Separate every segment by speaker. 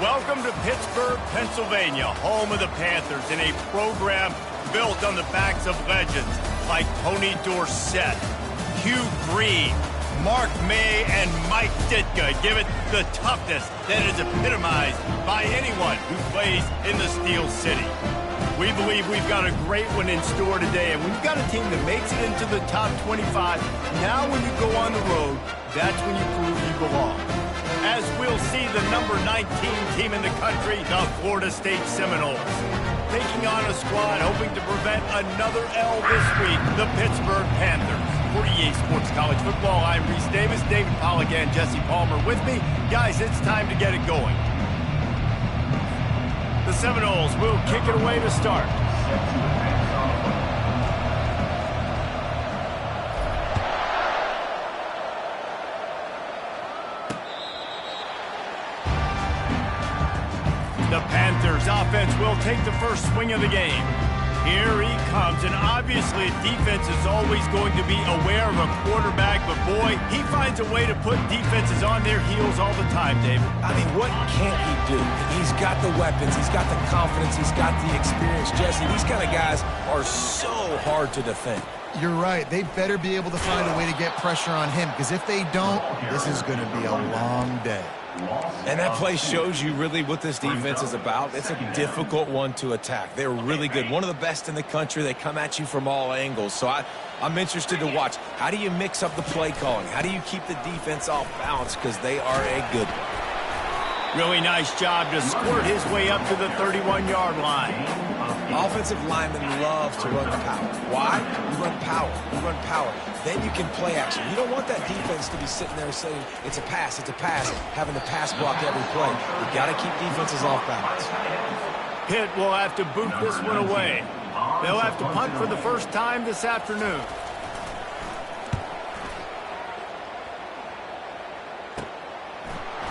Speaker 1: Welcome to Pittsburgh, Pennsylvania, home of the Panthers, in a program built on the backs of legends like Tony Dorsett, Hugh Green, Mark May, and Mike Ditka. Give it the toughness that is epitomized by anyone who plays in the Steel City. We believe we've got a great one in store today, and when you've got a team that makes it into the top 25, now when you go on the road, that's when you prove you belong. As we'll see the number 19 team in the country, the Florida State Seminoles, taking on a squad hoping to prevent another L this week, the Pittsburgh Panthers. For EA Sports College Football, I'm Reese Davis, David Pollack, and Jesse Palmer with me. Guys, it's time to get it going. The Seminoles will kick it away to start. The Panthers offense will take the first swing of the game. Here he comes, and obviously defense is always going to be aware of a quarterback, but boy, he finds a way to put defenses on their heels all the time, David.
Speaker 2: I mean, what can't he do? He's got the weapons, he's got the confidence, he's got the experience. Jesse, these kind of guys are so hard to defend.
Speaker 3: You're right. They better be able to find a way to get pressure on him, because if they don't, this is going to be a long day.
Speaker 2: And that play shows you really what this defense is about. It's a difficult one to attack. They're really good. One of the best in the country. They come at you from all angles. So I'm interested to watch. How do you mix up the play calling? How do you keep the defense off balance? Because they are a good one.
Speaker 1: Really nice job to squirt his way up to the 31-yard line.
Speaker 2: Offensive linemen love to run the power. Why? You run power. You run power. Then you can play action. You don't want that defense to be sitting there saying, it's a pass, having to pass block every play. You've got to keep defenses off balance.
Speaker 1: Pitt will have to boot this one away. They'll have to punt for the first time this afternoon.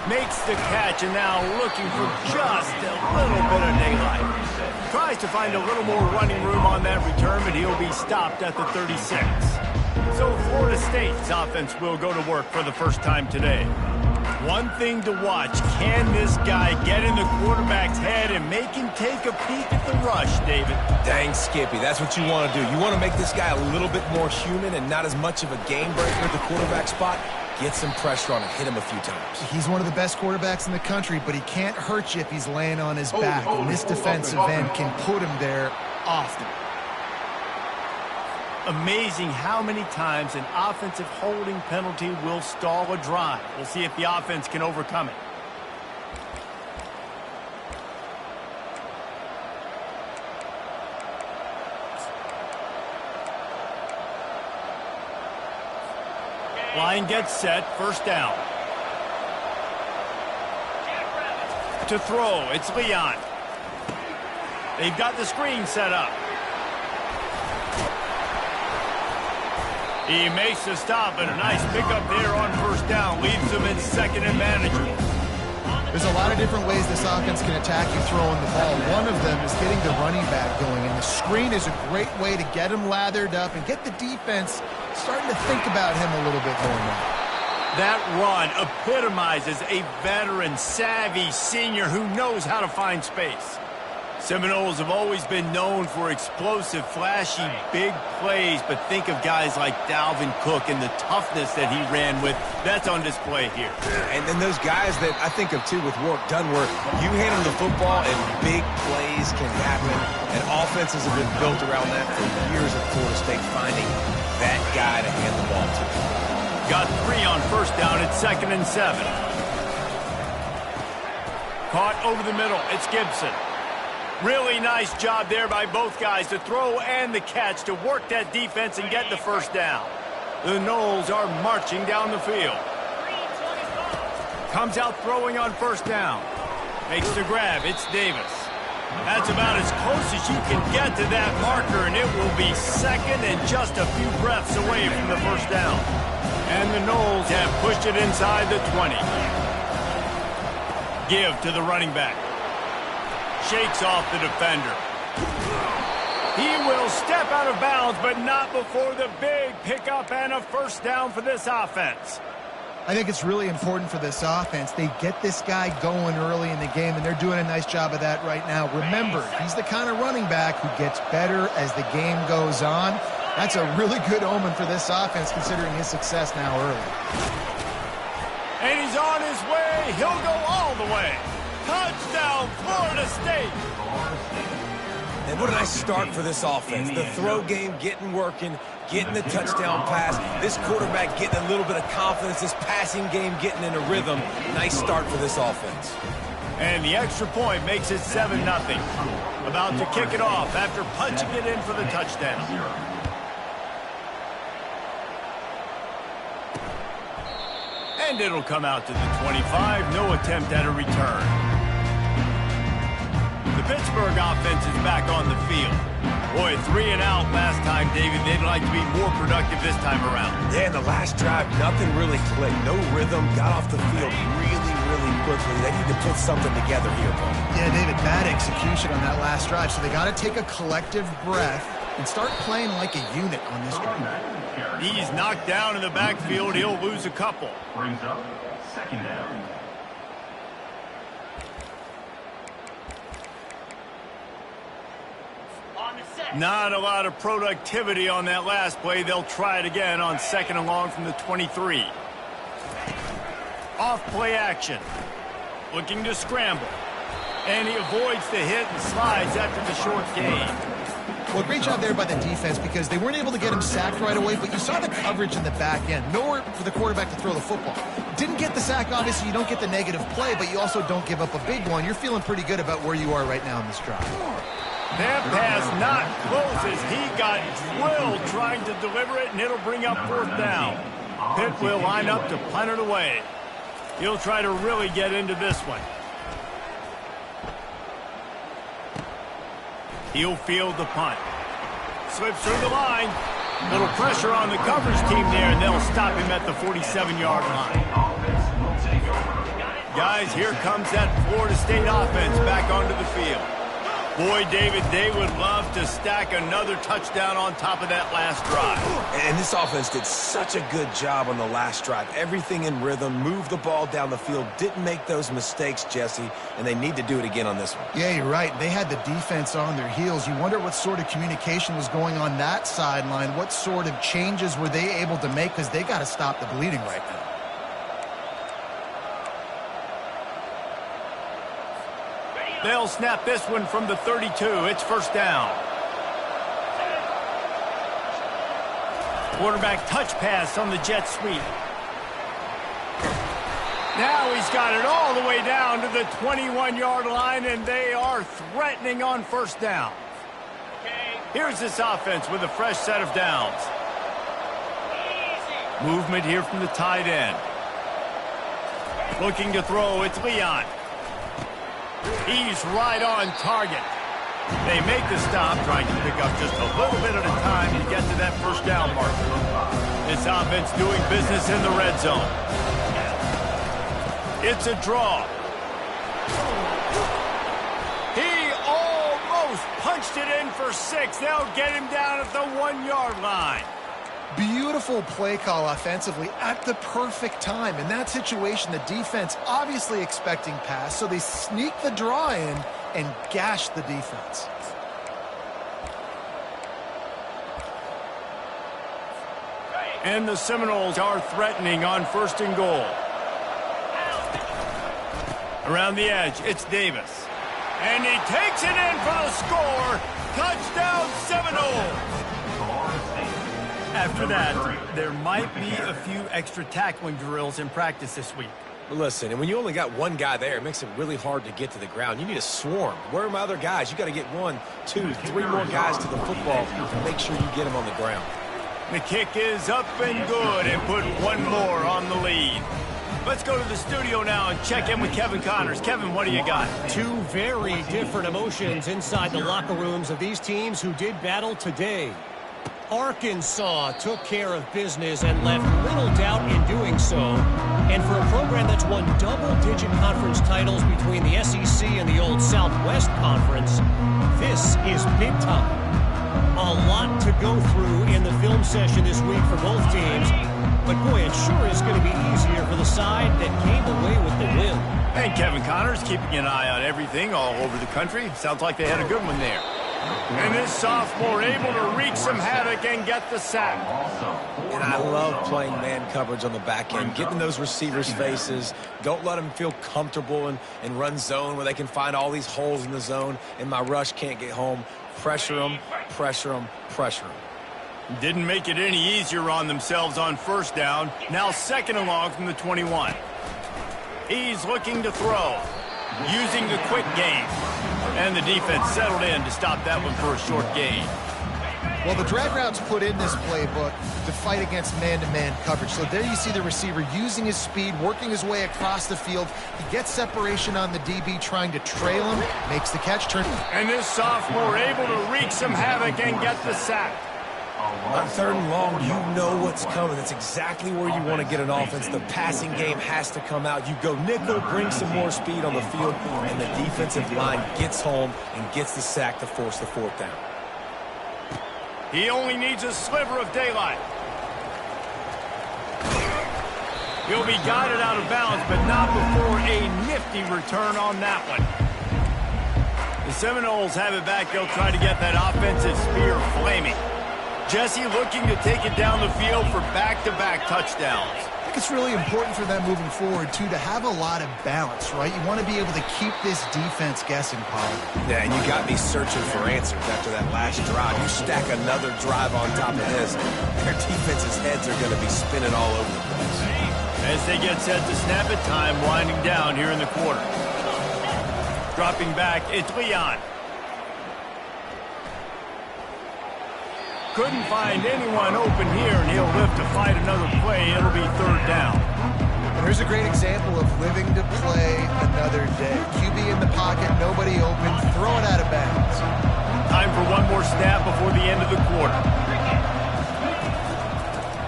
Speaker 1: Makes the catch, and now looking for just a little bit of daylight. Tries to find a little more running room on that return, but he'll be stopped at the 36. So Florida State's offense will go to work for the first time today. One thing to watch, can this guy get in the quarterback's head and make him take a peek at the rush, David?
Speaker 2: Dang, Skippy, that's what you want to do. You want to make this guy a little bit more human and not as much of a game breaker at the quarterback spot. Get some pressure on him, hit him a few times.
Speaker 3: He's one of the best quarterbacks in the country, but he can't hurt you if he's laying on his back. And this defensive end can put him there often.
Speaker 1: Amazing how many times an offensive holding penalty will stall a drive. We'll see if the offense can overcome it. Line gets set, first down. To throw, it's Leon. They've got the screen set up. He makes the stop, and a nice pickup there on first down. Leaves them in second and manageable.
Speaker 3: There's a lot of different ways this offense can attack you throwing the ball. One of them is getting the running back going, and the screen is a great way to get him lathered up and get the defense starting to think about him a little bit more now.
Speaker 1: That run epitomizes a veteran, savvy senior who knows how to find space. Seminoles have always been known for explosive, flashy, big plays, but think of guys like Dalvin Cook and the toughness that he ran with. That's on display here.
Speaker 2: And then those guys that I think of, too, with done work. You hand them the football, and big plays can happen. And offenses have been built around that for years at Florida State, finding that guy to hand the ball to.
Speaker 1: Got 3 on first down at 2nd and 7. Caught over the middle. It's Gibson. Really nice job there by both guys to throw and the catch to work that defense and get the first down. The Noles are marching down the field. Comes out throwing on first down. Makes the grab. It's Davis. That's about as close as you can get to that marker, and it will be second and just a few breaths away from the first down. And the Noles have pushed it inside the 20. Give to the running back. Shakes off the defender. He will step out of bounds, but not before the big pickup and a first down for this offense.
Speaker 3: I think it's really important for this offense. They get this guy going early in the game, and they're doing a nice job of that right now. Remember, he's the kind of running back who gets better as the game goes on. That's a really good omen for this offense, considering his success now early.
Speaker 1: And he's on his way. He'll go all the way. Touchdown, Florida State.
Speaker 2: And what a nice start for this offense. The throw game working, getting the touchdown pass. This quarterback getting a little bit of confidence. This passing game getting in a rhythm. Nice start for this offense.
Speaker 1: And the extra point makes it 7-0. About to kick it off after punching it in for the touchdown. And it'll come out to the 25. No attempt at a return. The Pittsburgh offense is back on the field. Boy, 3 and out last time, David. They'd like to be more productive this time around.
Speaker 2: Yeah, in the last drive, nothing really clicked. No rhythm. Got off the field really quickly. They need to put something together here, Paul.
Speaker 3: Yeah, David, bad execution on that last drive. So they got to take a collective breath and start playing like a unit on this drive.
Speaker 1: He's knocked down in the backfield. He'll lose a couple.
Speaker 4: Brings up second down.
Speaker 1: Not a lot of productivity on that last play. They'll try it again on 2nd and long from the 23. Off play action. Looking to scramble. And he avoids the hit and slides after the short gain.
Speaker 3: Well, great job there by the defense because they weren't able to get him sacked right away, but you saw the coverage in the back end. Nowhere for the quarterback to throw the football. Didn't get the sack, obviously. You don't get the negative play, but you also don't give up a big one. You're feeling pretty good about where you are right now in this drive.
Speaker 1: That pass not close as he got drilled trying to deliver it, and it'll bring up 4th down. Pitt will line up to punt it away. He'll try to really get into this one. He'll field the punt. Slips through the line. Little pressure on the coverage team there, and they'll stop him at the 47-yard line. Guys, here comes that Florida State offense back onto the field. Boy, David, they would love to stack another touchdown on top of that last drive.
Speaker 2: And this offense did such a good job on the last drive. Everything in rhythm, moved the ball down the field, didn't make those mistakes, Jesse, and they need to do it again on this one.
Speaker 3: Yeah, you're right. They had the defense on their heels. You wonder what sort of communication was going on that sideline. What sort of changes were they able to make because they got to stop the bleeding right now.
Speaker 1: They'll snap this one from the 32. It's 1st down. Quarterback touch pass on the jet sweep. Now he's got it all the way down to the 21-yard line, and they are threatening on 1st down. Here's this offense with a fresh set of downs. Movement here from the tight end. Looking to throw, it's Leon. He's right on target. They make the stop, trying to pick up just a little bit at a time to get to that 1st down marker. This offense doing business in the red zone. It's a draw. He almost punched it in for 6. They'll get him down at the 1-yard line.
Speaker 3: Beautiful play call offensively at the perfect time. In that situation, the defense obviously expecting pass, so they sneak the draw in and gash the defense.
Speaker 1: And the Seminoles are threatening on 1st and goal. Around the edge, it's Davis. And he takes it in for the score. Touchdown, Seminoles. After that, there might be a few extra tackling drills in practice this week.
Speaker 2: Listen, and when you only got one guy there, it makes it really hard to get to the ground. You need a swarm. Where are my other guys? You got to get 1, 2, 3 more guys to the football to make sure you get them on the ground.
Speaker 1: The kick is up and good, and put one more on the lead. Let's go to the studio now and check in with Kevin Connors. Kevin, what do you got?
Speaker 5: 2 very different emotions inside the locker rooms of these teams who did battle today. Arkansas took care of business and left little doubt in doing so. And for a program that's won double-digit conference titles between the SEC and the old Southwest Conference, this is big time. A lot to go through in the film session this week for both teams. But, boy, it sure is going to be easier for the side that came away with the win.
Speaker 1: And Kevin Connors keeping an eye on everything all over the country. Sounds like they had a good one there. And this sophomore able to wreak some havoc and get the sack.
Speaker 2: And I love playing man coverage on the back end, getting those receivers' faces. Don't let them feel comfortable and run zone where they can find all these holes in the zone and my rush can't get home. Pressure them, pressure them, pressure them.
Speaker 1: Didn't make it any easier on themselves on first down. Now second and long from the 21. He's looking to throw, using the quick game. And the defense settled in to stop that one for a short gain.
Speaker 3: Well, the drag routes put in this playbook to fight against man-to-man coverage. So there you see the receiver using his speed, working his way across the field. He gets separation on the DB, trying to trail him, makes the catch, turn.
Speaker 1: And this sophomore able to wreak some havoc and get the sack.
Speaker 2: On third and long, you know what's coming. That's exactly where you want to get an offense. The passing game has to come out. You go nickel, bring some more speed on the field, and the defensive line gets home and gets the sack to force the fourth down.
Speaker 1: He only needs a sliver of daylight. He'll be guided out of bounds, but not before a nifty return on that one. The Seminoles have it back. They'll try to get that offensive spear flaming. Jesse looking to take it down the field for back-to-back touchdowns.
Speaker 3: I think it's really important for them moving forward, too, to have a lot of balance, right? You want to be able to keep this defense guessing, Paul.
Speaker 2: Yeah, and you got me searching for answers after that last drive. You stack another drive on top of this, their defense's heads are going to be spinning all over the place.
Speaker 1: As they get set to snap it, time winding down here in the quarter. Dropping back, it's Leon. Couldn't find anyone open here, and he'll live to fight another play. It'll be third down.
Speaker 3: And here's a great example of living to play another day. QB in the pocket, nobody open, throw it out of bounds.
Speaker 1: Time for one more snap before the end of the quarter.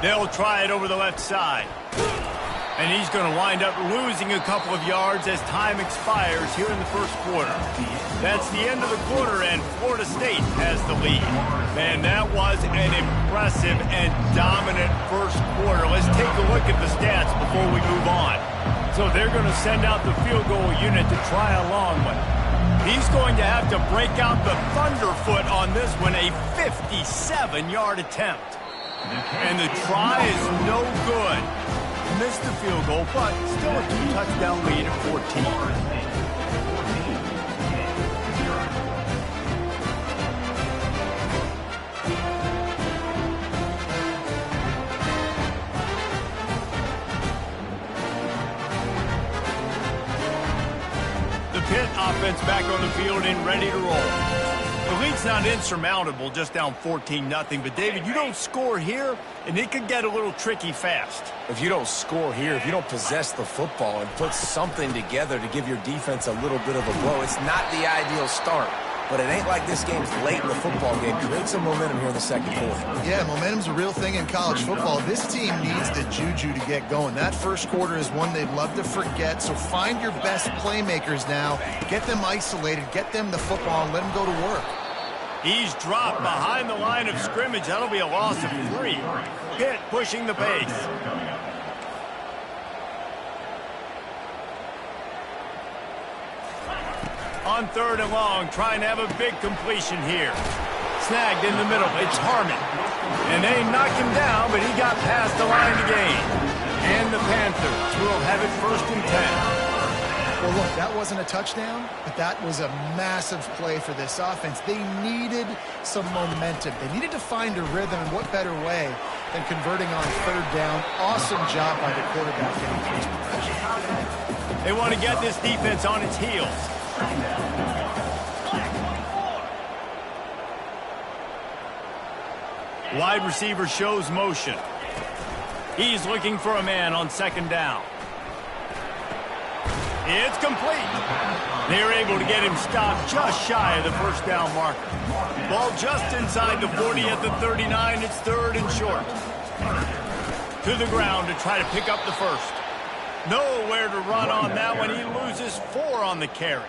Speaker 1: They'll try it over the left side. And he's going to wind up losing a couple of yards as time expires here in the first quarter. That's the end of the quarter, and Florida State has the lead. Man, that was an impressive and dominant first quarter. Let's take a look at the stats before we move on. So they're going to send out the field goal unit to try a long one. He's going to have to break out the thunderfoot on this one, a 57-yard attempt. And the try is no good. Missed the field goal, but still a two-touchdown lead at 14. The Pitt offense back on the field and ready to roll. The lead's not insurmountable, just down 14-0. But, David, you don't score here, and it could get a little tricky fast.
Speaker 2: If you don't score here, if you don't possess the football and put something together to give your defense a little bit of a blow, it's not the ideal start. But it ain't like this game's late in the football game. Create some momentum here in the second quarter.
Speaker 3: Yeah, momentum's a real thing in college football. This team needs the juju to get going. That first quarter is one they'd love to forget. So find your best playmakers now. Get them isolated. Get them the football and let them go to work.
Speaker 1: He's dropped behind the line of scrimmage. That'll be a loss of 3. Pitt pushing the pace. On third and long, trying to have a big completion here. Snagged in the middle. It's Harmon. And they knock him down, but he got past the line to gain. And the Panthers will have it first and 10.
Speaker 3: Well, look, that wasn't a touchdown, but that was a massive play for this offense. They needed some momentum. They needed to find a rhythm, and what better way than converting on third down. Awesome job by the quarterback getting first possession.
Speaker 1: They want to get this defense on its heels. Wide receiver shows motion. He's looking for a man on second down. It's complete. They're able to get him stopped just shy of the first down marker. Ball just inside the 40 at the 39. It's third and short. To the ground to try to pick up the first. Nowhere to run on that one. He loses 4 on the carry.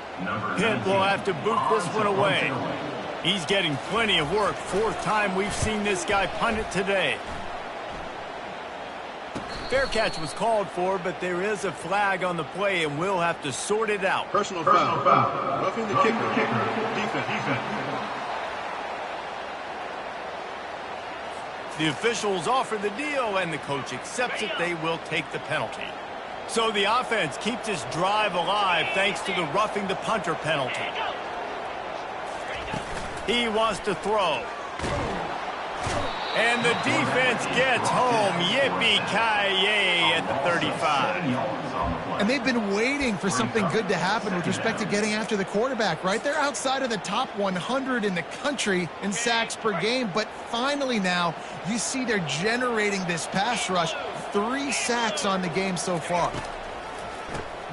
Speaker 1: Pitt will have to boot this one away. He's getting plenty of work. Fourth time we've seen this guy punt it today. Fair catch was called for, but there is a flag on the play, and we'll have to sort it out.
Speaker 6: Personal foul. Roughing the kicker. Defense.
Speaker 1: The officials offer the deal, and the coach accepts it. They will take the penalty. So the offense keeps this drive alive thanks to the roughing the punter penalty. He wants to throw. And the defense gets home. Yippee-ki-yay at the 35.
Speaker 3: And they've been waiting for something good to happen with respect to getting after the quarterback, right? They're outside of the top 100 in the country in sacks per game, but finally now you see they're generating this pass rush. 3 sacks on the game so far.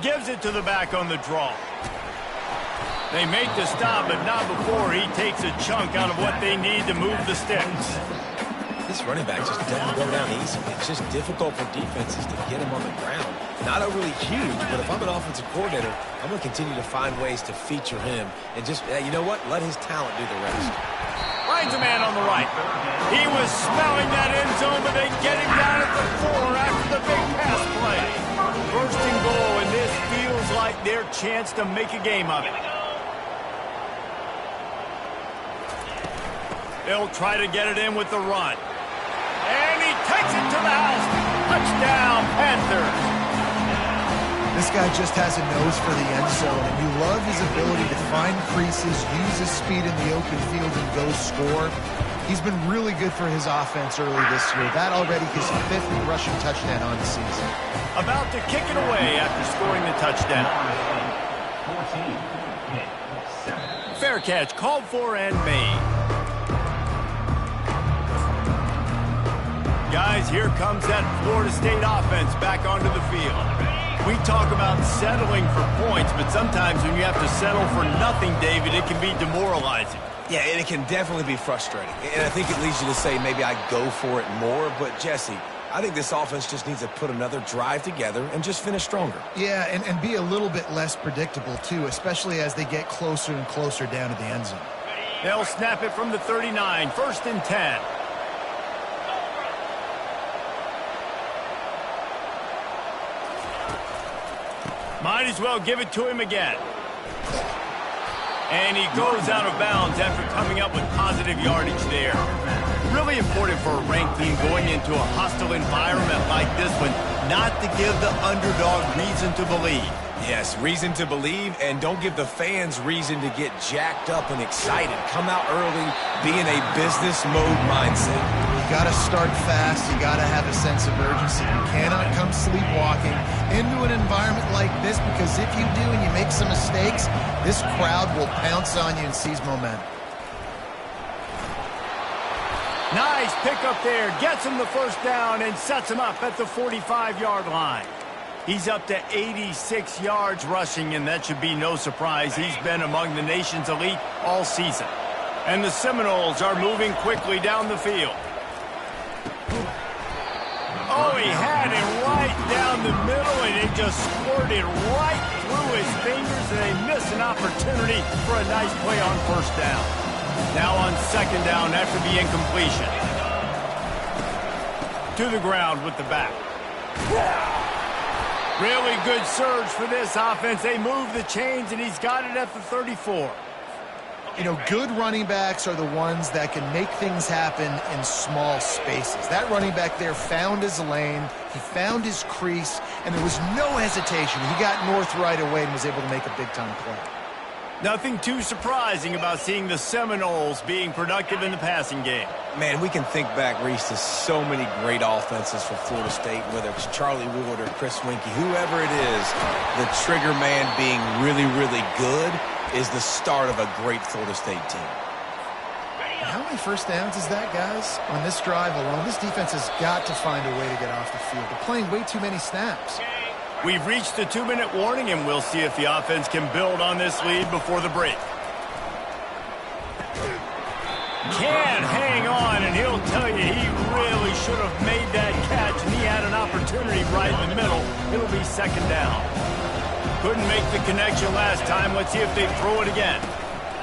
Speaker 1: Gives it to the back on the draw. They make the stop, but not before he takes a chunk out of what they need to move the sticks.
Speaker 2: This running back just doesn't go down easy. It's just difficult for defenses to get him on the ground. Not overly huge, but if I'm an offensive coordinator, I'm going to continue to find ways to feature him and just, you know what, let his talent do the rest.
Speaker 1: Finds a man on the right. He was smelling that end zone, but they get him down at the 4 after the big pass play. First and goal, and this feels like their chance to make a game of it. They'll try to get it in with the run. And he takes it to the house. Touchdown, Panthers.
Speaker 3: This guy just has a nose for the end zone, and you love his ability to find creases, use his speed in the open field, and go score. He's been really good for his offense early this year. That already his 5th rushing touchdown on the season.
Speaker 1: About to kick it away after scoring the touchdown.
Speaker 4: 14.
Speaker 1: Fair catch called for and made. Guys, here comes that Florida State offense back onto the field. We talk about settling for points, but sometimes when you have to settle for nothing, David, it can be demoralizing.
Speaker 2: Yeah, and it can definitely be frustrating. And I think it leads you to say maybe I go for it more. But, Jesse, I think this offense just needs to put another drive together and just finish stronger.
Speaker 3: Yeah, and be a little bit less predictable, too, especially as they get closer and closer down to the end zone.
Speaker 1: They'll snap it from the 39, 1st and 10. Might as well give it to him again. And he goes out of bounds after coming up with positive yardage there. Really important for a ranked team going into a hostile environment like this one, not to give the underdog reason to believe.
Speaker 2: Yes, reason to believe, and don't give the fans reason to get jacked up and excited. Come out early, be in a business mode mindset.
Speaker 3: You got to start fast. You got to have a sense of urgency. You cannot come sleepwalking into an environment like this, because if you do and you make some mistakes, this crowd will pounce on you and seize momentum.
Speaker 1: Nice pickup there. Gets him the first down and sets him up at the 45-yard line. He's up to 86 yards rushing, and that should be no surprise. He's been among the nation's elite all season. And the Seminoles are moving quickly down the field. Oh, he had it right down the middle, and it just squirted right through his fingers, and they miss an opportunity for a nice play on first down. Now on second down after the incompletion. To the ground with the back. Really good surge for this offense. They move the chains, and he's got it at the 34.
Speaker 3: You know, good running backs are the ones that can make things happen in small spaces. That running back there found his lane, he found his crease, and there was no hesitation. He got north right away and was able to make a big-time play.
Speaker 1: Nothing too surprising about seeing the Seminoles being productive in the passing game.
Speaker 2: Man, we can think back, Reese, to so many great offenses for Florida State, whether it's Charlie Wood or Chris Winkie, whoever it is, the trigger man being really, really good is the start of a great Florida State team.
Speaker 3: How many first downs is that, guys? On this drive alone, this defense has got to find a way to get off the field. They're playing way too many snaps.
Speaker 1: We've reached the 2-minute warning, and we'll see if the offense can build on this lead before the break. Can hang on, and he'll tell you he really should have made that catch, and he had an opportunity right in the middle. It'll be second down. Couldn't make the connection last time. Let's see if they throw it again.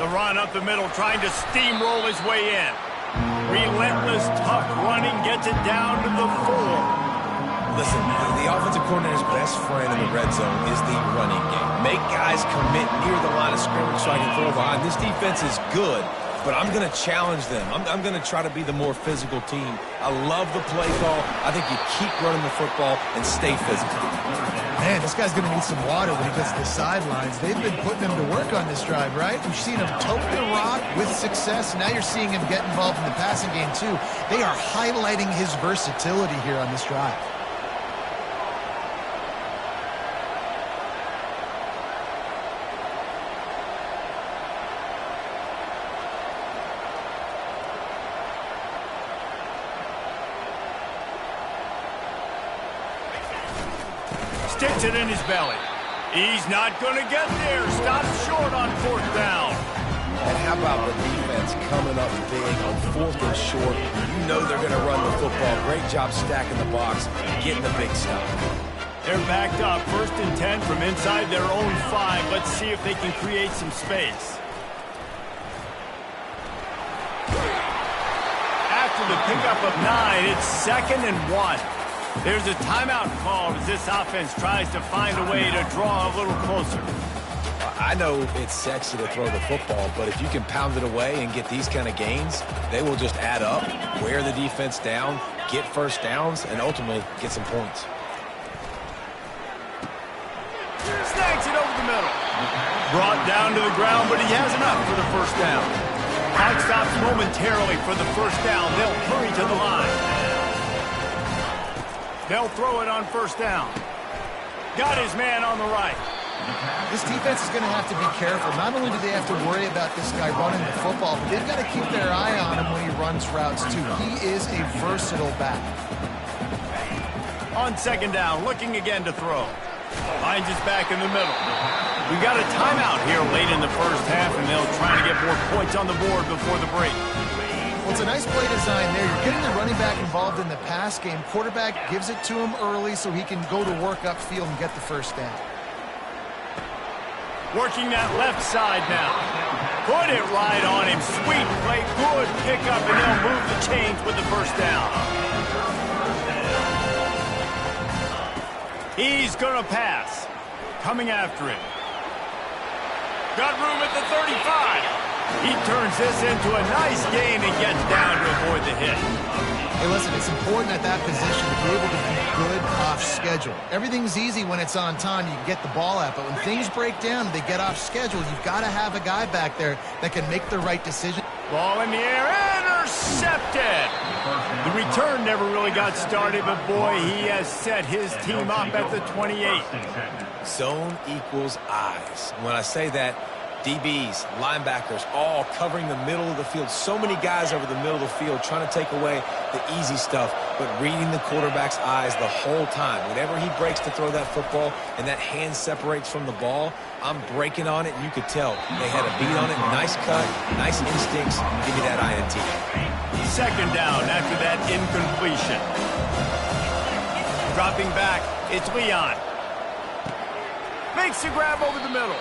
Speaker 1: The run up the middle, trying to steamroll his way in. Relentless, tough running gets it down to the 4.
Speaker 2: Listen, the offensive coordinator's best friend in the red zone is the running game. Make guys commit near the line of scrimmage so I can throw behind. This defense is good, but I'm going to challenge them. I'm going to try to be the more physical team. I love the play call. I think you keep running the football and stay physical.
Speaker 3: Man, this guy's going to need some water when he gets to the sidelines. They've been putting him to work on this drive, right? We've seen him tote the rock with success. Now you're seeing him get involved in the passing game, too. They are highlighting his versatility here on this drive.
Speaker 1: Sticks it in his belly. He's not going to get there. Stops short on 4th down.
Speaker 2: And how about the defense coming up big on 4th and short? You know they're going to run the football. Great job stacking the box, getting the big stop.
Speaker 1: They're backed up. 1st and 10 from inside their own 5. Let's see if they can create some space. After the pickup of 9, it's 2nd and 1. There's a timeout called as this offense tries to find a way to draw a little closer.
Speaker 2: I know it's sexy to throw the football, but if you can pound it away and get these kind of gains, they will just add up, wear the defense down, get first downs, and ultimately get some points.
Speaker 1: Snags it over the middle. Brought down to the ground, but he has enough for the 1st down. Clock stops momentarily for the 1st down. They'll hurry to the line. They'll throw it on 1st down. Got his man on the right.
Speaker 3: This defense is going to have to be careful. Not only do they have to worry about this guy running the football, but they've got to keep their eye on him when he runs routes, too. He is a versatile back.
Speaker 1: On 2nd down, looking again to throw. Finds his back in the middle. We got a timeout here late in the 1st half, and they'll try to get more points on the board before the break.
Speaker 3: Well, it's a nice play design there. You're getting the running back involved in the pass game. Quarterback gives it to him early so he can go to work upfield and get the 1st down.
Speaker 1: Working that left side now. Put it right on him. Sweet play, good pickup, and they'll move the chains with the 1st down. He's going to pass. Coming after him. Got room at the 35. He turns this into a nice gain and gets down to avoid the hit.
Speaker 3: Hey, listen, it's important at that position to be able to be good off schedule. Everything's easy when it's on time. You can get the ball out. But when things break down, they get off schedule. You've got to have a guy back there that can make the right decision.
Speaker 1: Ball in the air. Intercepted. The return never really got started, but boy, he has set his team up at the 28.
Speaker 2: Zone equals eyes. When I say that, DBs, linebackers, all covering the middle of the field. So many guys over the middle of the field trying to take away the easy stuff, but reading the quarterback's eyes the whole time. Whenever he breaks to throw that football and that hand separates from the ball, I'm breaking on it, and you could tell they had a beat on it. Nice cut, nice instincts. Give me that INT.
Speaker 1: 2nd down after that incompletion. Dropping back, it's Leon. Makes the grab over the middle.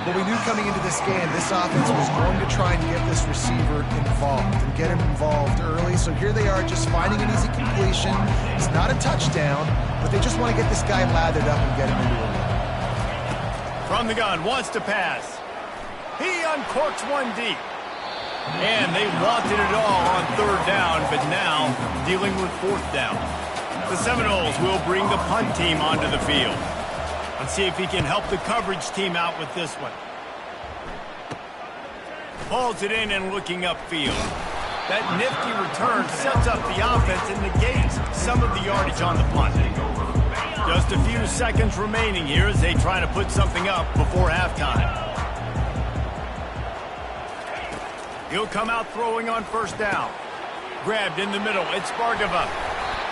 Speaker 3: But we knew coming into this game, this offense was going to try and get this receiver involved and get him involved early. So here they are just finding an easy completion. It's not a touchdown, but they just want to get this guy lathered up and get him into a run.
Speaker 1: From the gun, wants to pass. He uncorks one deep. And they wanted it all on 3rd down, but now dealing with 4th down. The Seminoles will bring the punt team onto the field. Let's see if he can help the coverage team out with this one. Pulls it in and looking upfield. That nifty return sets up the offense and negates some of the yardage on the punt. Just a few seconds remaining here as they try to put something up before halftime. He'll come out throwing on 1st down. Grabbed in the middle. It's Bargava.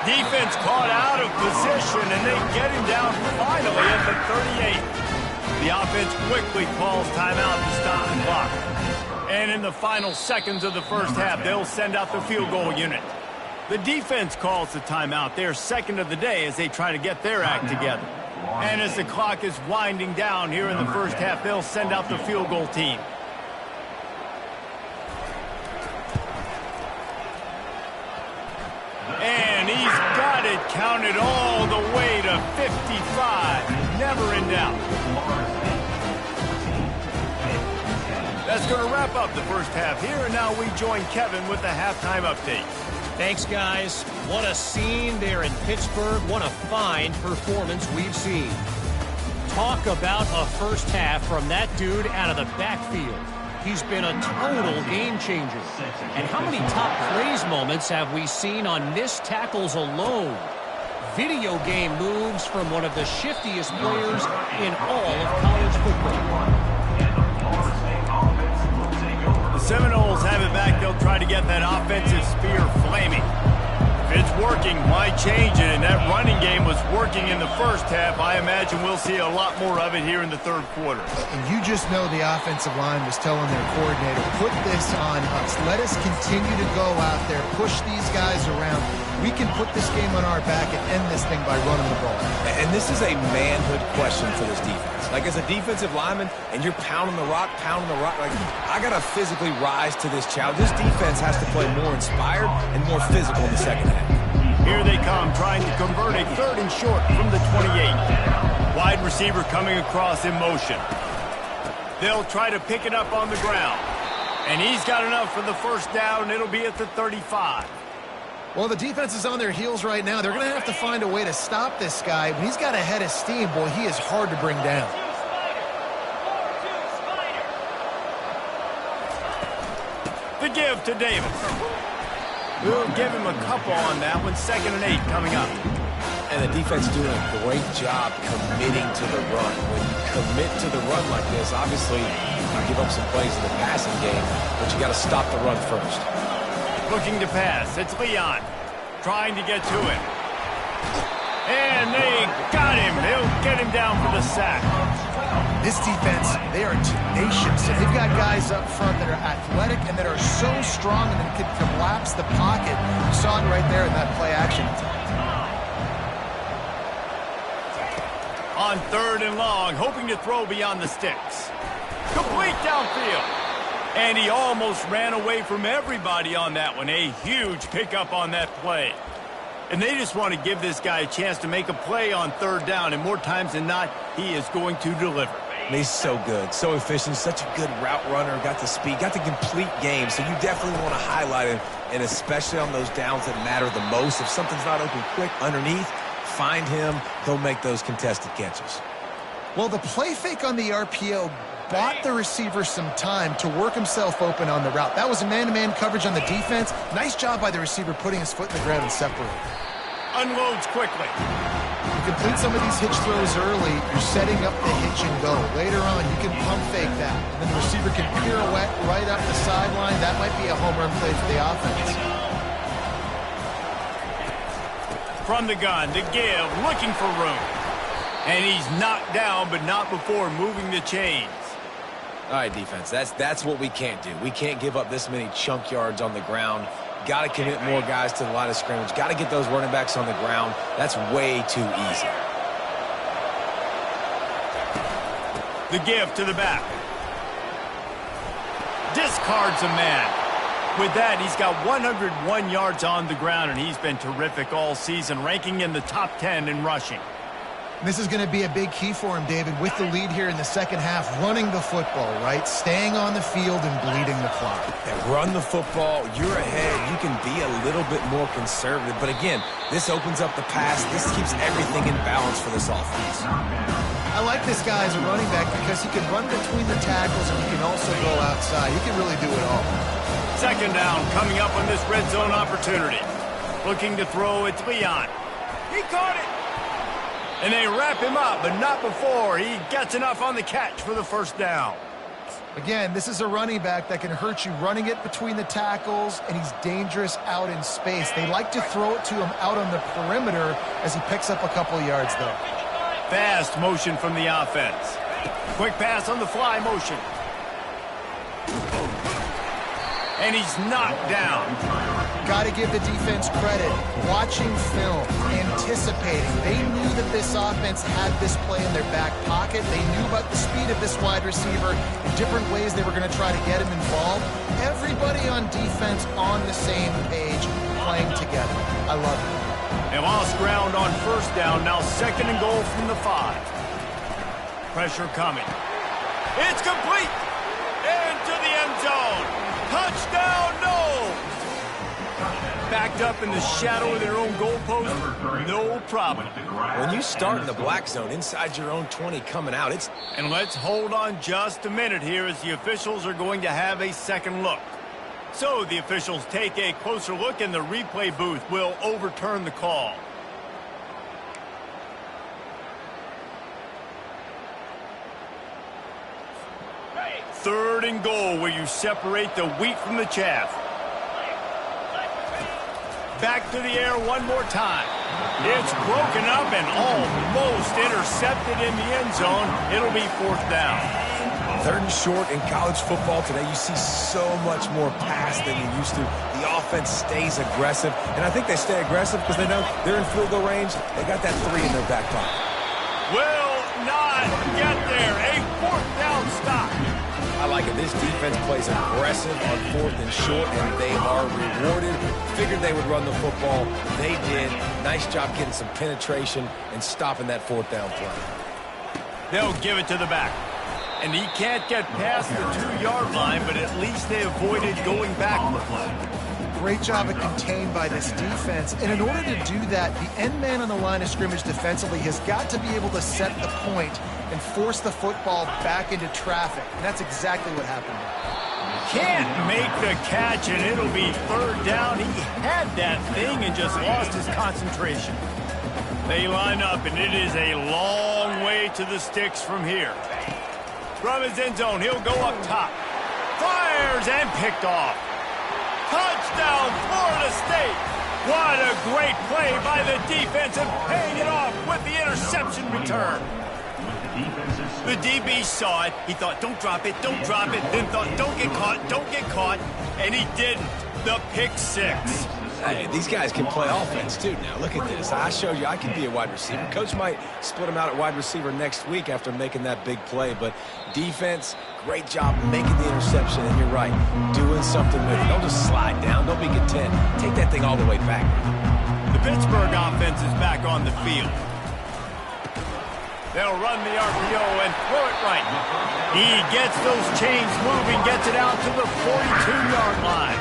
Speaker 1: Defense caught out of position, and they get him down finally at the 38. The offense quickly calls timeout to stop the clock. And in the final seconds of the 1st half, they'll send out the field goal unit. The defense calls the timeout. They're 2nd of the day as they try to get their act together. And as the clock is winding down here in the 1st half, they'll send out the field goal team. it counted all the way to 55. Never in doubt. That's going to wrap up the first half here, and now we join Kevin with the halftime update.
Speaker 5: Thanks, guys. What a scene there in Pittsburgh. What a fine performance we've seen. Talk about a first half from that dude out of the backfield. He's been a total game changer. And how many top plays moments have we seen on missed tackles alone? Video game moves from one of the shiftiest players in all of college football.
Speaker 1: The Seminoles have it back. They'll try to get that offensive spear flaming. If it's working, why change it? And that running game was working in the first half. I imagine we'll see a lot more of it here in the third quarter.
Speaker 3: And you just know the offensive line was telling their coordinator, put this on us. Let us continue to go out there, push these guys around. We can put this game on our back and end this thing by running the ball.
Speaker 2: And this is a manhood question for this defense. Like, as a defensive lineman, and you're pounding the rock, like, I got to physically rise to this challenge. This defense has to play more inspired and more physical in the second half.
Speaker 1: Here they come, trying to convert a 3rd and short from the 28. Wide receiver coming across in motion. They'll try to pick it up on the ground. And he's got enough for the first down. It'll be at the 35.
Speaker 3: Well, the defense is on their heels right now. They're going to have to find a way to stop this guy. When he's got a head of steam, boy, he is hard to bring down.
Speaker 1: The give to Davis. We'll give him a couple on that one. 2nd and 8 coming up.
Speaker 2: And the defense doing a great job committing to the run. When you commit to the run like this, obviously you give up some plays in the passing game, but you got to stop the run first.
Speaker 1: Looking to pass. It's Leon trying to get to him. And they got him. They'll get him down for the sack.
Speaker 3: This defense, they are tenacious. And they've got guys up front that are athletic and that are so strong and that can collapse the pocket. You saw it right there in that play action.
Speaker 1: On 3rd and long, hoping to throw beyond the sticks. Complete downfield. And he almost ran away from everybody on that one. A huge pickup on that play. And they just want to give this guy a chance to make a play on 3rd down. And more times than not, he is going to deliver.
Speaker 2: And he's so good, so efficient, such a good route runner, got the speed, got the complete game. So you definitely want to highlight him, and especially on those downs that matter the most. If something's not open quick underneath, find him. He'll make those contested catches.
Speaker 3: Well, the play fake on the RPO bought the receiver some time to work himself open on the route. That was a man-to-man coverage on the defense. Nice job by the receiver putting his foot in the ground and separating.
Speaker 1: Unloads quickly.
Speaker 3: You complete some of these hitch throws early, you're setting up the hitch and go. Later on, you can pump fake that. And then the receiver can pirouette right up the sideline. That might be a home run play for the offense.
Speaker 1: From the gun, the give, looking for room. And he's knocked down, but not before moving the chains.
Speaker 2: All right, defense, that's what we can't do. We can't give up this many chunk yards on the ground. Got to commit more guys to the line of scrimmage. Got to get those running backs on the ground. That's way too easy.
Speaker 1: The give to the back. Discards a man. With that, he's got 101 yards on the ground, and he's been terrific all season, ranking in the top 10 in rushing.
Speaker 3: This is going to be a big key for him, David, with the lead here in the second half, running the football, right? Staying on the field and bleeding the clock.
Speaker 2: And run the football, you're ahead, you can be a little bit more conservative. But again, this opens up the pass. This keeps everything in balance for this offense.
Speaker 3: I like this guy as a running back because he can run between the tackles and he can also go outside. He can really do it all.
Speaker 1: 2nd down coming up on this red zone opportunity. Looking to throw, it's Leon. He caught it. And they wrap him up, but not before he gets enough on the catch for the first down.
Speaker 3: Again, this is a running back that can hurt you running it between the tackles, and he's dangerous out in space. They like to throw it to him out on the perimeter as he picks up a couple of yards, though.
Speaker 1: Fast motion from the offense. Quick pass on the fly motion. And he's knocked down.
Speaker 3: Got to give the defense credit. Watching film, anticipating. They knew that this offense had this play in their back pocket. They knew about the speed of this wide receiver and different ways they were going to try to get him involved. Everybody on defense on the same page, playing together. I love it.
Speaker 1: They lost ground on first down. Now 2nd and goal from the 5. Pressure coming. It's complete. Into the end zone. Touchdown, no. Backed up in the shadow of their own goalpost, no problem.
Speaker 2: When you start in the black zone inside your own 20 coming out, it's...
Speaker 1: And let's hold on just a minute here as the officials are going to have a second look. So the officials take a closer look and the replay booth will overturn the call. Third and goal where you separate the wheat from the chaff. Back to the air one more time. It's broken up and almost intercepted in the end zone. It'll be 4th down.
Speaker 2: 3rd and short in college football today. You see so much more pass than you used to. The offense stays aggressive, and I think they stay aggressive because they know they're in field goal range. They got that 3 in their back pocket.
Speaker 1: Will not get there. A 4th down stop.
Speaker 2: I like it. This defense plays aggressive on 4th and short, and they are rewarded. Figured they would run the football. They did. Nice job getting some penetration and stopping that 4th down play.
Speaker 1: They'll give it to the back. And he can't get past the 2-yard line, but at least they avoided going backwards.
Speaker 3: Great job of contained by this defense. And in order to do that, the end man on the line of scrimmage defensively has got to be able to set the point and force the football back into traffic. And that's exactly what happened.
Speaker 1: Can't make the catch, and it'll be 3rd down. He had that thing and just lost his concentration. They line up, and it is a long way to the sticks from here. From his end zone, he'll go up top. Fires and picked off. Touchdown, Florida State. What a great play by the defense and paying it off with the interception return. The DB saw it. He thought, don't drop it, don't drop it. Then thought, don't get caught. And he didn't. The pick 6.
Speaker 2: Hey, these guys can play offense, too, now. Look at this. I showed you I can be a wide receiver. Coach might split him out at wide receiver next week after making that big play. But defense, great job making the interception. And you're right, doing something with it. Don't just slide down. Don't be content. Take that thing all the way back.
Speaker 1: The Pittsburgh offense is back on the field. They'll run the RPO and throw it right. He gets those chains moving, gets it out to the 42-yard line.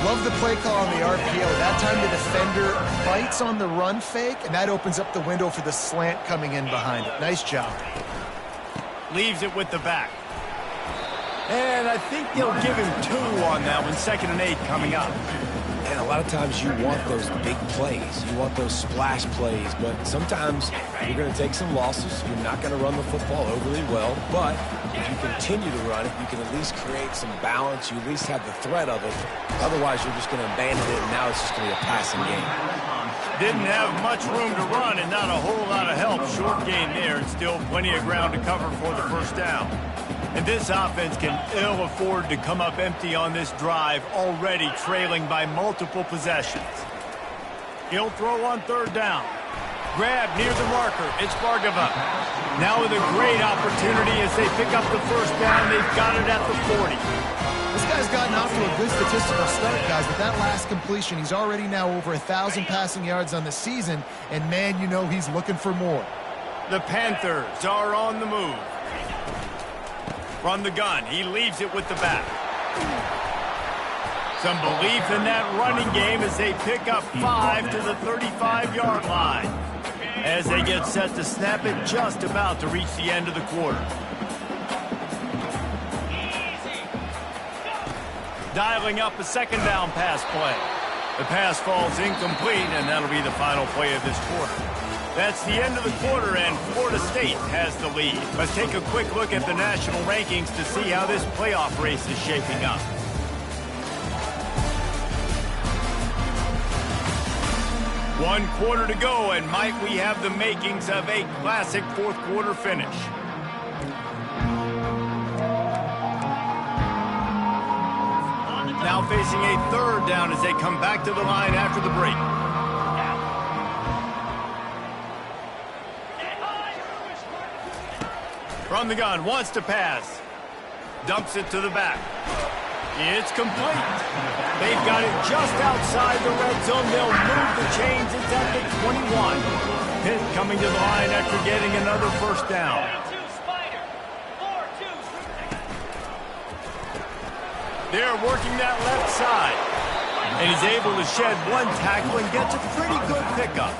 Speaker 3: Love the play call on the RPO. That time the defender bites on the run fake, and that opens up the window for the slant coming in behind it. Nice job.
Speaker 1: Leaves it with the back. And I think they'll give him 2 on that one. 2nd and 8 coming up.
Speaker 2: And a lot of times you want those big plays. You want those splash plays. But sometimes you're going to take some losses. You're not going to run the football overly well. But if you continue to run it, you can at least create some balance. You at least have the threat of it. Otherwise, you're just going to abandon it, and now it's just going to be a passing game.
Speaker 1: Didn't have much room to run and not a whole lot of help. Short game there and still plenty of ground to cover for the 1st down. And this offense can ill afford to come up empty on this drive, already trailing by multiple possessions. He'll throw on 3rd down. Grab near the marker. It's Bargava. Now with a great opportunity as they pick up the 1st down. They've got it at the 40.
Speaker 3: This guy's gotten off to a good statistical start, guys. With that last completion, he's already now over 1,000 passing yards on the season. And, man, you know he's looking for more.
Speaker 1: The Panthers are on the move. From the gun, he leaves it with the back. Some belief in that running game as they pick up 5 to the 35-yard line. As they get set to snap it, just about to reach the end of the quarter. Dialing up a 2nd down pass play. The pass falls incomplete, and that'll be the final play of this quarter. That's the end of the quarter, and Florida State has the lead. Let's take a quick look at the national rankings to see how this playoff race is shaping up. One quarter to go, and might we have the makings of a classic 4th quarter finish. Now facing a 3rd down as they come back to the line after the break. From the gun, wants to pass. Dumps it to the back. It's complete. They've got it just outside the red zone. They'll move the chains. It's at the 21. Pitt coming to the line after getting another first down. They're working that left side. And he's able to shed one tackle and gets a pretty good pickup.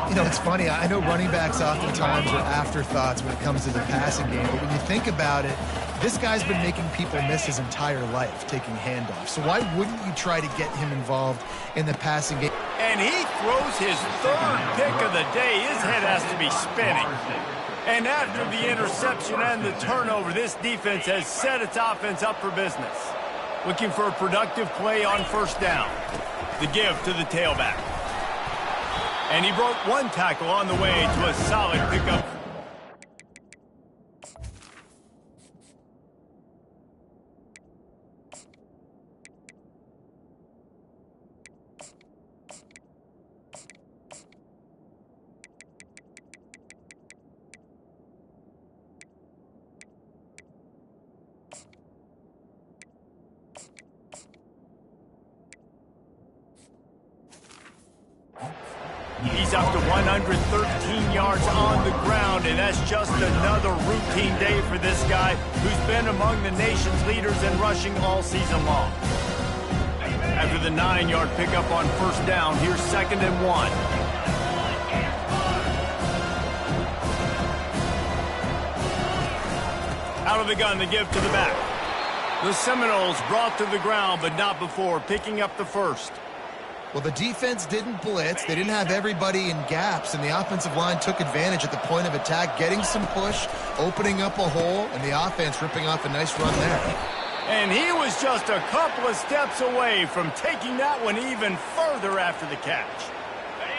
Speaker 3: You know, it's funny. I know running backs oftentimes are afterthoughts when it comes to the passing game, but when you think about it, this guy's been making people miss his entire life taking handoffs. So why wouldn't you try to get him involved in the passing game?
Speaker 1: And he throws his third pick of the day. His head has to be spinning. And after the interception and the turnover, this defense has set its offense up for business. Looking for a productive play on first down. The give to the tailback. And he broke one tackle on the way to a solid pickup. He's up to 113 yards on the ground, and that's just another routine day for this guy who's been among the nation's leaders in rushing all season long. After the 9-yard pickup on first down, here's 2nd and 1. Out of the gun, the give to the back. The Seminoles brought to the ground, but not before picking up the first.
Speaker 3: Well, the defense didn't blitz. They didn't have everybody in gaps, and the offensive line took advantage at the point of attack, getting some push, opening up a hole, and the offense ripping off a nice run there.
Speaker 1: And he was just a couple of steps away from taking that one even further after the catch.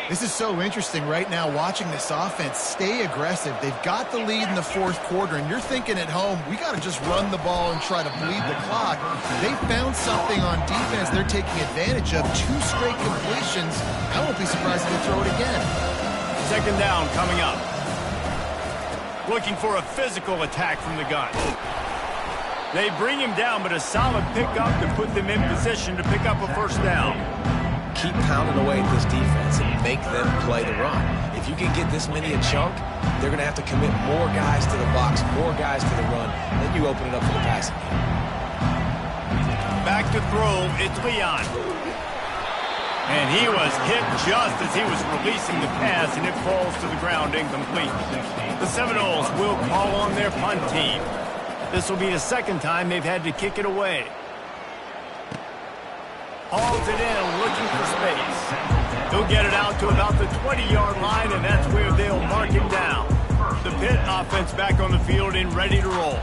Speaker 3: This is so interesting right now, watching this offense stay aggressive. They've got the lead in the fourth quarter, and you're thinking at home, we got to just run the ball and try to bleed the clock. They found something on defense they're taking advantage of. 2 straight completions. I won't be surprised if they throw it again.
Speaker 1: 2nd down coming up. Looking for a physical attack from the gun. They bring him down, but a solid pickup to put them in position to pick up a first down.
Speaker 2: Keep pounding away at this defense and make them play the run. If you can get this many a chunk, they're going to have to commit more guys to the box, more guys to the run. Then you open it up for the passing game.
Speaker 1: Back to throw, it's Leon. And he was hit just as he was releasing the pass, and it falls to the ground incomplete. The Seminoles will call on their punt team. This will be the 2nd time they've had to kick it away. Hauls it in, looking for space. He'll get it out to about the 20-yard line, and that's where they'll mark him down. The Pitt offense back on the field and ready to roll.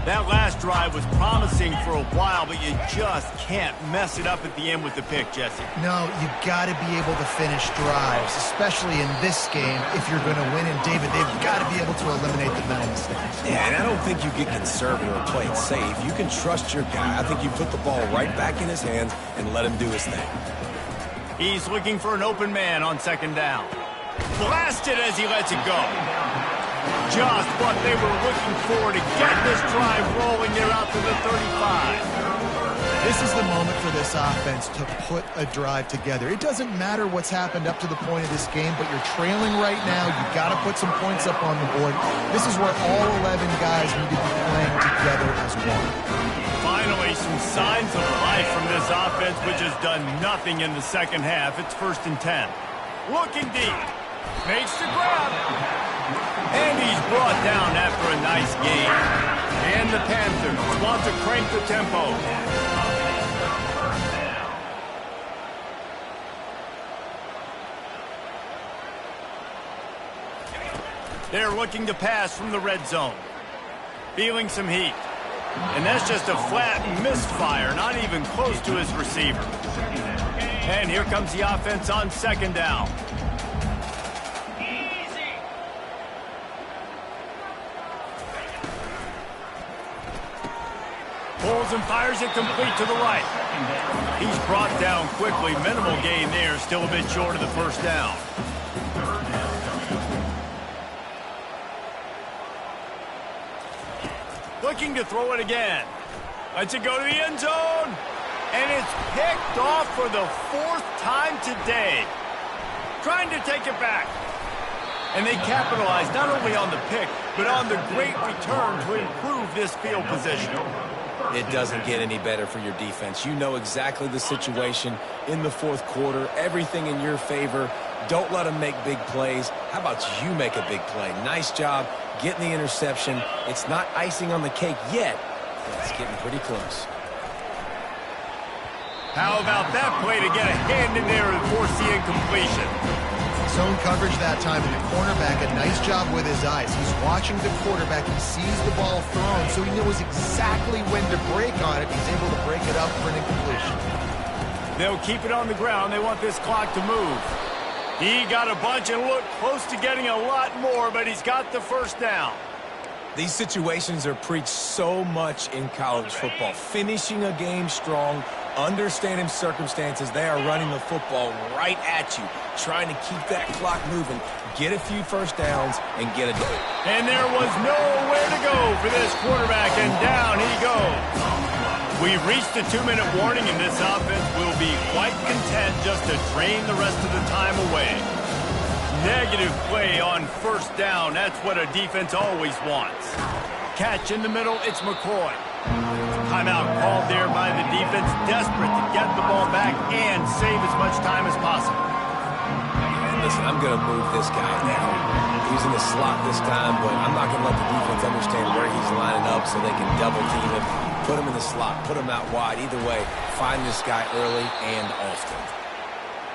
Speaker 1: That last drive was promising for a while, but you just can't mess it up at the end with the pick, Jesse.
Speaker 3: No, you've got to be able to finish drives, especially in this game if you're going to win. And, David, they've got to be able to eliminate the mental mistakes.
Speaker 2: Yeah, and I don't think you get conservative or play it safe. You can trust your guy. I think you put the ball right back in his hands and let him do his thing.
Speaker 1: He's looking for an open man on 2nd down. Blasted as he lets it go. Just what they were looking for to get this drive rolling. They're out to the 35.
Speaker 3: This is the moment for this offense to put a drive together. It doesn't matter what's happened up to the point of this game, but you're trailing right now. You've got to put some points up on the board. This is where all 11 guys need to be playing together as one.
Speaker 1: Finally, some signs of life from this offense, which has done nothing in the 2nd half. It's 1st and 10. Looking deep. Makes the grab. And he's brought down after a nice game. And the Panthers want to crank the tempo. They're looking to pass from the red zone. Feeling some heat. And that's just a flat misfire, not even close to his receiver. And here comes the offense on 2nd down. Pulls and fires it complete to the right. He's brought down quickly. Minimal gain there. Still a bit short of the first down. Looking to throw it again. Lets it go to the end zone. And it's picked off for the 4th time today. Trying to take it back. And they capitalize not only on the pick, but on the great return to improve this field position.
Speaker 2: It doesn't get any better for your defense. You know exactly the situation in the 4th quarter. Everything in your favor. Don't let them make big plays. How about you make a big play? Nice job getting the interception. It's not icing on the cake yet, but it's getting pretty close.
Speaker 1: How about that play to get a hand in there and force the incompletion?
Speaker 3: Zone coverage that time, and the cornerback, a nice job with his eyes. He's watching the quarterback. He sees the ball thrown, so he knows exactly when to break on it. He's able to break it up for an incompletion.
Speaker 1: They'll keep it on the ground. They want this clock to move. He got a bunch and looked close to getting a lot more, but he's got the first down.
Speaker 2: These situations are preached so much in college football. Finishing a game strong, understanding circumstances. They are running the football right at you, trying to keep that clock moving, get a few first downs, and get it done.
Speaker 1: And there was nowhere to go for this quarterback, and down he goes. We've reached the 2-minute warning, and this offense will be quite content just to drain the rest of the time away. Negative play on first down. That's what a defense always wants. Catch in the middle, it's McCoy. Timeout called there by the defense, desperate to get the ball back and save as much time as possible.
Speaker 2: And listen, I'm going to move this guy now. He's in the slot this time, but I'm not going to let the defense understand where he's lining up so they can double team him, put him in the slot, put him out wide. Either way, find this guy early and often.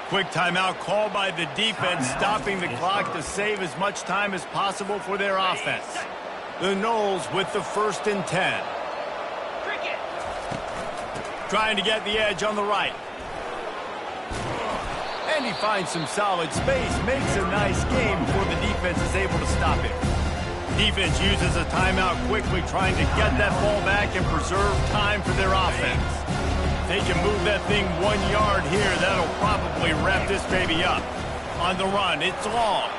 Speaker 1: Quick timeout called by the defense, stopping the clock to save as much time as possible for their offense. The Noles with the 1st and 10. Trying to get the edge on the right. And he finds some solid space, makes a nice game before the defense is able to stop him. Defense uses a timeout quickly, trying to get that ball back and preserve time for their offense. They can move that thing 1 yard here. That'll probably wrap this baby up. On the run, it's long.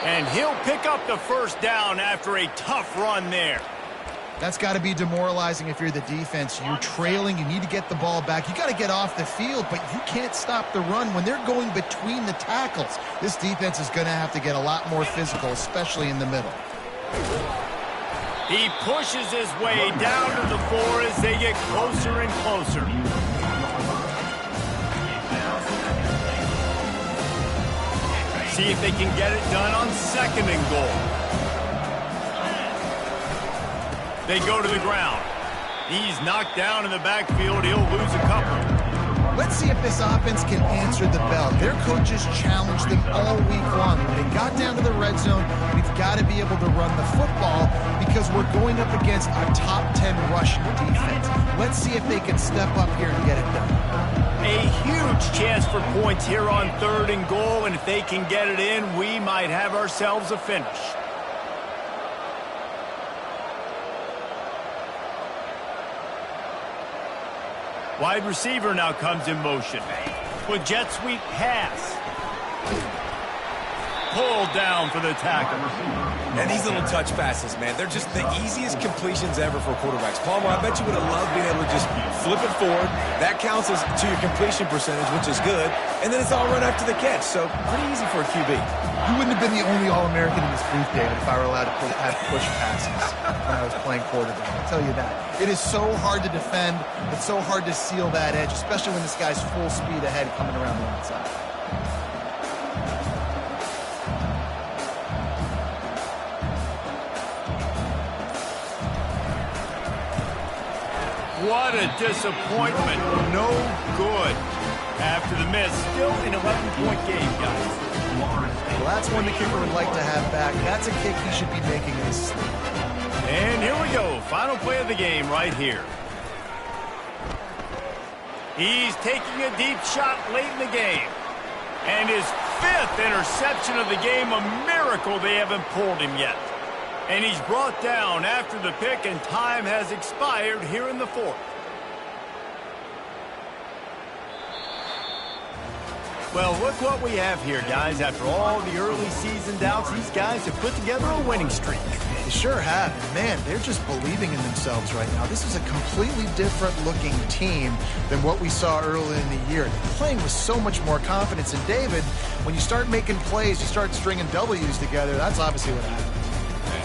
Speaker 1: And he'll pick up the first down after a tough run there.
Speaker 3: That's got to be demoralizing if you're the defense. You're trailing. You need to get the ball back. You got to get off the field, but you can't stop the run when they're going between the tackles. This defense is going to have to get a lot more physical, especially in the middle.
Speaker 1: He pushes his way down to the 4 as they get closer and closer. See if they can get it done on 2nd and goal. They go to the ground. He's knocked down in the backfield. He'll lose a couple.
Speaker 3: Let's see if this offense can answer the bell. Their coaches challenged them all week long. When they got down to the red zone, we've got to be able to run the football because we're going up against a top 10 rushing defense. Let's see if they can step up here and get it done.
Speaker 1: A huge chance for points here on 3rd and goal, and if they can get it in, we might have ourselves a finish. Wide receiver now comes in motion. With jet sweep pass. Pulled down for the tackle.
Speaker 2: And these little touch passes, man, they're just the easiest completions ever for quarterbacks. Palmer, I bet you would have loved being able to just flip it forward. That counts as to your completion percentage, which is good. And then it's all run after the catch, so pretty easy for a QB.
Speaker 3: You wouldn't have been the only All-American in this booth, David, if I were allowed to have push passes when I was playing quarterback. I'll tell you that. It is so hard to defend. It's so hard to seal that edge, especially when this guy's full speed ahead coming around the outside.
Speaker 1: What a disappointment. No good. After the miss, still an 11-point game, guys.
Speaker 3: Well, that's one the kicker would like to have back. That's a kick he should be making in his sleep.
Speaker 1: And here we go. Final play of the game right here. He's taking a deep shot late in the game. And his 5th interception of the game, a miracle they haven't pulled him yet. And he's brought down after the pick, and time has expired here in the 4th. Well, look what we have here, guys. After all the early season doubts, these guys have put together a winning streak.
Speaker 3: They sure have. And man, they're just believing in themselves right now. This is a completely different looking team than what we saw early in the year. They're playing with so much more confidence. And David, when you start making plays, you start stringing W's together, that's obviously what happens.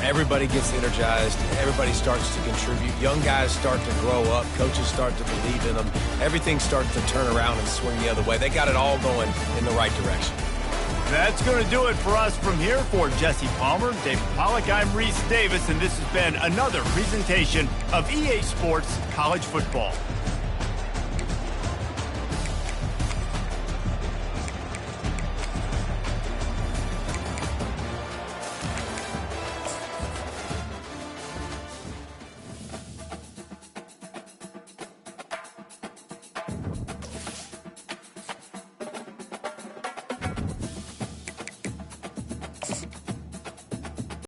Speaker 2: Everybody gets energized. Everybody starts to contribute. Young guys start to grow up. Coaches start to believe in them. Everything starts to turn around and swing the other way. They got it all going in the right direction.
Speaker 1: That's going to do it for us from here. For Jesse Palmer, David Pollack, I'm Reese Davis, and this has been another presentation of EA Sports College Football.